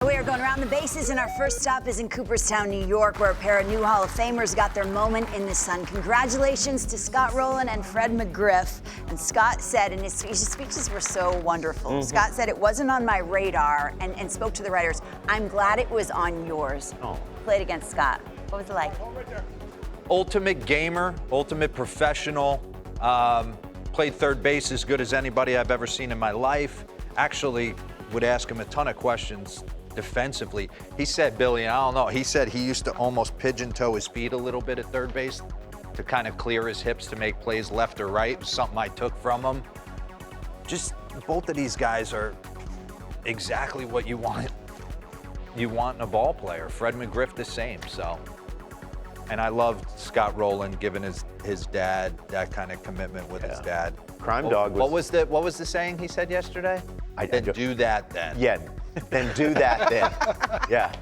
We are going around the bases, and our first stop is in Cooperstown, New York, where a pair of new Hall of Famers got their moment in the sun. Congratulations to Scott Rowland and Fred McGriff. And Scott said, and his speeches were so wonderful. Scott said, it wasn't on my radar, and spoke to the writers. I'm glad it was on yours. Played against Scott. What was it like? Ultimate gamer, ultimate professional. Played third base as good as anybody I've ever seen in my life. Actually, would ask him a ton of questions defensively. He said, Billy, I don't know, he said he used to almost pigeon toe his feet a little bit at third base to kind of clear his hips to make plays left or right. It was something I took from him. Just both of these guys are exactly what you want in a ball player. Fred McGriff the same, so. And I loved Scott Rowland giving his dad that kind of commitment with his dad. Crime Dog was... What was the saying he said yesterday? Then do that then. Yeah, then do that then. Yeah.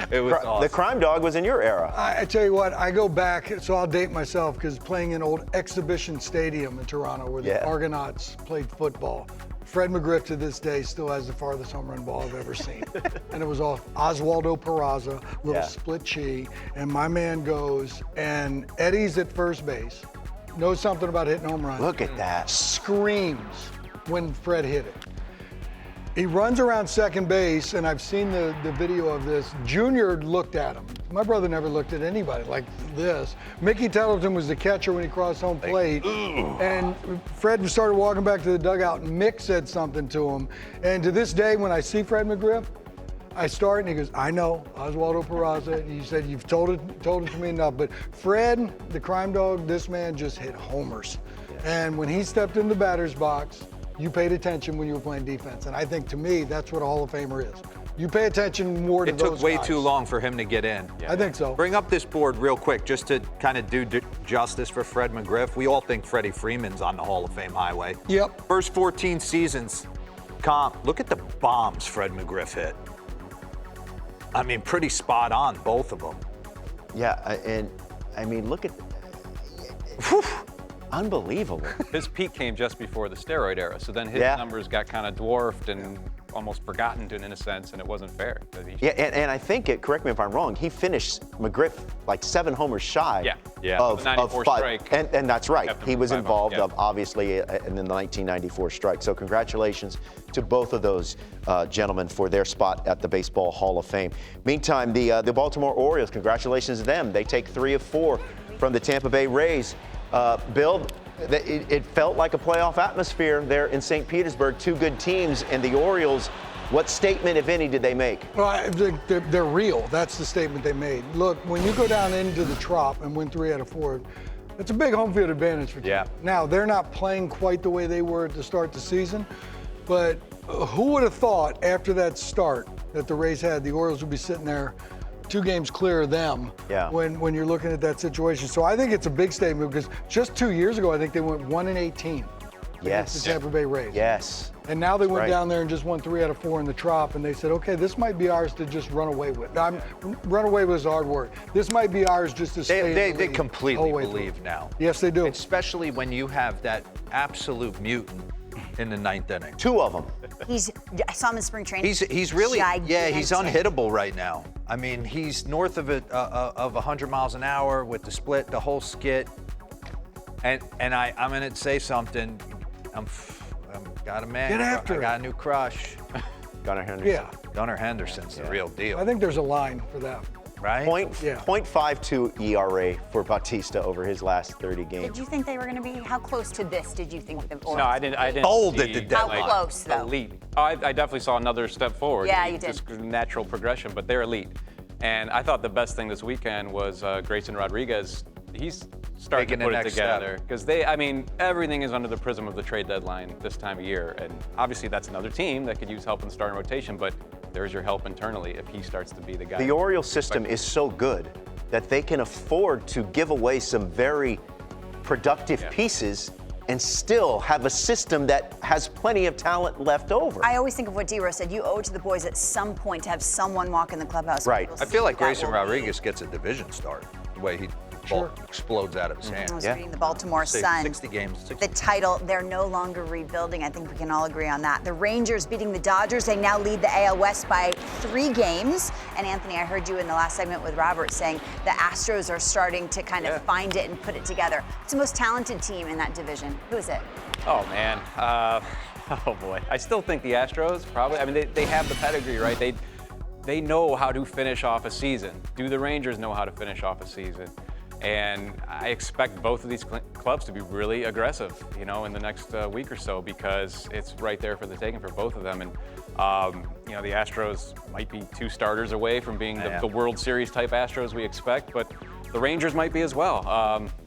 It was awesome. The Crime Dog was in your era. I tell you what, I go back, so I'll date myself, because playing in old Exhibition Stadium in Toronto where the Argonauts played football, Fred McGriff to this day still has the farthest home run ball I've ever seen. And it was off Oswaldo Peraza, little split chi, and my man goes, and Eddie's at first base, knows something about hitting home runs. Look at that. Screams when Fred hit it. He runs around second base, and I've seen the video of this. Junior looked at him. My brother never looked at anybody like this. Mickey Tettleton was the catcher when he crossed home plate. And Fred started walking back to the dugout, and Mick said something to him. And to this day, when I see Fred McGriff, I start, and he goes, I know, Oswaldo Peraza. He said, you've told it to me enough. But Fred, the Crime Dog, this man just hit homers. And when he stepped in the batter's box, you paid attention when you were playing defense. And I think, to me, that's what a Hall of Famer is. You pay attention more to those guys. It took way too long for him to get in. I think so. Bring up this board real quick, just to kind of do justice for Fred McGriff. We all think Freddie Freeman's on the Hall of Fame highway. Yep. First 14 seasons, look at the bombs Fred McGriff hit. I mean, pretty spot on, both of them. Yeah, and I mean, look at... Unbelievable. His peak came just before the steroid era, so then his numbers got kind of dwarfed and almost forgotten in a sense, and it wasn't fair. And I think, correct me if I'm wrong, he finished McGriff like 7 homers shy of 94 5. strike. And that's right. He was involved, of obviously, in the 1994 strike. So congratulations to both of those gentlemen for their spot at the Baseball Hall of Fame. Meantime, the Baltimore Orioles, congratulations to them. They take 3 of 4 from the Tampa Bay Rays. Bill, it felt like a playoff atmosphere there in St. Petersburg. 2 good teams, and the Orioles, what statement, if any, did they make? Well, they're real. That's the statement they made. Look, when you go down into the Trop and win 3 out of 4, it's a big home field advantage for teams. Now, they're not playing quite the way they were at the start of the season, but who would have thought after that start that the Rays had, the Orioles would be sitting there 2 games clear of them when you're looking at that situation. So I think it's a big statement, because just 2 years ago, I think they went 1-18 against the Tampa Bay Rays. Yes. And now they went down there and just won 3 out of 4 in the Trop, and they said, okay, this might be ours to just run away with. Run away was a hard word. This might be ours just to stay. They completely believe now. Yes, they do. Especially when you have that absolute mutant in the 9th inning. 2 of them. I saw him in spring training. He's really, gigantic. he's unhittable right now. I mean, he's north of 100 miles an hour with the split, the whole skit. And I'm gonna say something. I'm got a man. Get after I got a new crush. Gunnar Henderson. Yeah. Gunnar Henderson's the real deal. I think there's a line for that. Right? 0.52 ERA for Bautista over his last 30 games. Did you think they were going to be? How close to this did you think the Orioles? No, I didn't. Bold see at the deadline. How close, though? Elite. I definitely saw another step forward. Yeah, you did. Just natural progression, but they're elite. And I thought the best thing this weekend was Grayson Rodriguez. He's starting to put it together, because everything is under the prism of the trade deadline this time of year, and obviously that's another team that could use help in the starting rotation, but there's your help internally if he starts to be the guy. The Orioles system is so good that they can afford to give away some very productive pieces and still have a system that has plenty of talent left over. I always think of what D-Rose said. You owe it to the boys at some point to have someone walk in the clubhouse. Right. I feel like Grayson Rodriguez gets a division start, the way he ball explodes out of his hand. I was reading the Baltimore Sun. 60 games. 60. The title, they're no longer rebuilding. I think we can all agree on that. The Rangers beating the Dodgers. They now lead the AL West by 3 games. And Anthony, I heard you in the last segment with Robert saying the Astros are starting to kind of find it and put it together. It's the most talented team in that division. Who is it? Oh, man. Oh, boy. I still think the Astros probably. I mean, they have the pedigree, right? They know how to finish off a season. Do the Rangers know how to finish off a season? And I expect both of these clubs to be really aggressive, in the next week or so, because it's right there for the taking for both of them. And, the Astros might be 2 starters away from being the World Series type Astros we expect, but the Rangers might be as well.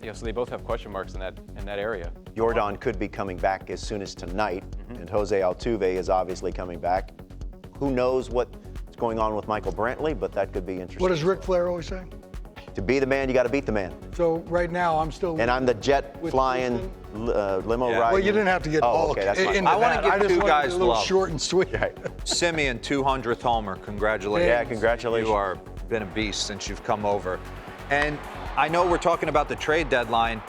So they both have question marks in that area. Jordan could be coming back as soon as tonight, and Jose Altuve is obviously coming back. Who knows what's going on with Michael Brantley, but that could be interesting. What does Ric Flair always say? To be the man, you got to beat the man. So right now, I'm still. And I'm the jet flying, limo riding. Well, you didn't have to get all okay, that's fine. I want to give 2 guys a little love. short and sweet. Simeon, 200th homer. Congratulations. Yeah, congratulations. You are been a beast since you've come over. And I know we're talking about the trade deadline.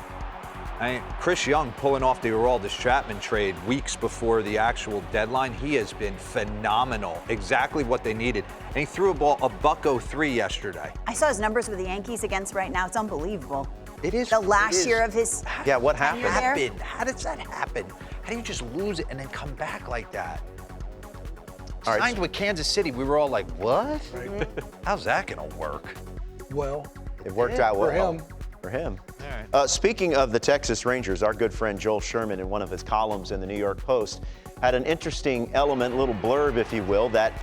Chris Young pulling off the Aroldis Chapman trade weeks before the actual deadline. He has been phenomenal. Exactly what they needed. And he threw a $103 yesterday. I saw his numbers with the Yankees against right now. It's unbelievable. It is. The last year of his. Yeah, what happened? How does that happen? How do you just lose it and then come back like that? All right. Signed with Kansas City. We were all like, what? How's that going to work? Well, it worked out well. For him. For him. All right. Speaking of the Texas Rangers, our good friend Joel Sherman, in one of his columns in the New York Post, had an interesting element, little blurb, if you will, that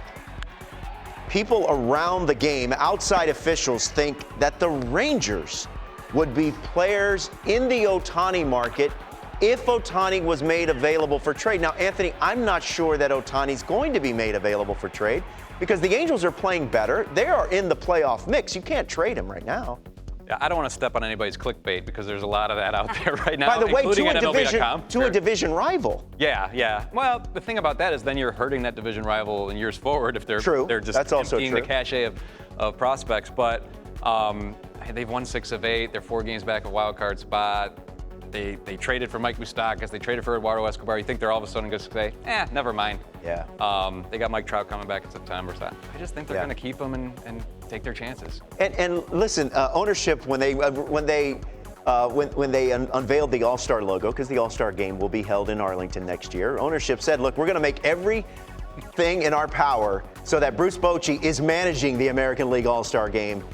people around the game, outside officials, think that the Rangers would be players in the Ohtani market if Ohtani was made available for trade. Now, Anthony, I'm not sure that Ohtani's going to be made available for trade because the Angels are playing better. They are in the playoff mix. You can't trade him right now. Yeah, I don't want to step on anybody's clickbait because there's a lot of that out there right now. By the way, including to MLB.com. a division rival. Yeah. Well, the thing about that is then you're hurting that division rival in years forward if they're just That's also emptying true. the cachet of prospects. But they've won 6 of 8. They're 4 games back of wild card spot. They traded for Mike Moustakas. They traded for Eduardo Escobar. You think they're all of a sudden going to say, never mind. Yeah. They got Mike Trout coming back in September. So I just think they're going to keep him and take their chances. And listen, ownership when they unveiled the All-Star logo, because the All-Star game will be held in Arlington next year, ownership said, look, we're going to make everything in our power so that Bruce Bochy is managing the American League All-Star game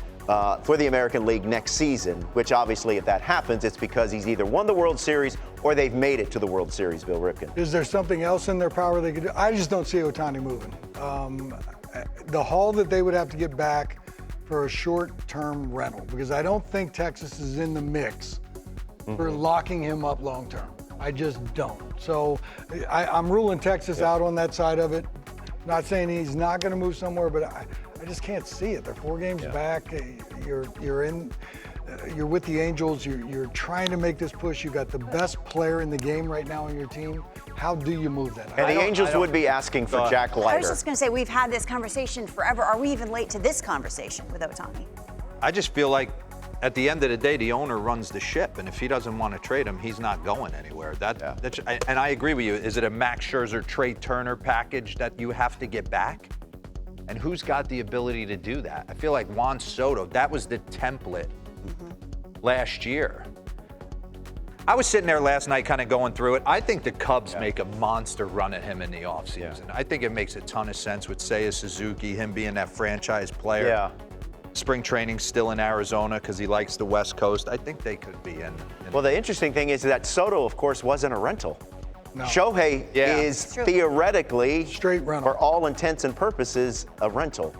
for the American League next season, which obviously if that happens, it's because he's either won the World Series or they've made it to the World Series, Bill Ripken. Is there something else in their power they could do? I just don't see Ohtani moving. The haul that they would have to get back for a short-term rental, because I don't think Texas is in the mix for locking him up long-term. I just don't. So I'm ruling Texas out on that side of it. Not saying he's not going to move somewhere, but I just can't see it. They're 4 games back. You're with the Angels. You're trying to make this push. You've got the best player in the game right now on your team. How do you move that? And the Angels would be asking for Jack Leiter. I was just going to say, we've had this conversation forever. Are we even late to this conversation with Ohtani? I just feel like at the end of the day, the owner runs the ship, and if he doesn't want to trade him, he's not going anywhere. And I agree with you. Is it a Max Scherzer, Trey Turner package that you have to get back? And who's got the ability to do that? I feel like Juan Soto, that was the template last year. I was sitting there last night kind of going through it. I think the Cubs make a monster run at him in the offseason. I think it makes a ton of sense with Seiya Suzuki, him being that franchise player. Yeah. Spring training still in Arizona because he likes the West Coast. I think they could be in. Well, the interesting thing is that Soto, of course, wasn't a rental. No. Shohei is theoretically, straight rental. for all intents and purposes, a rental.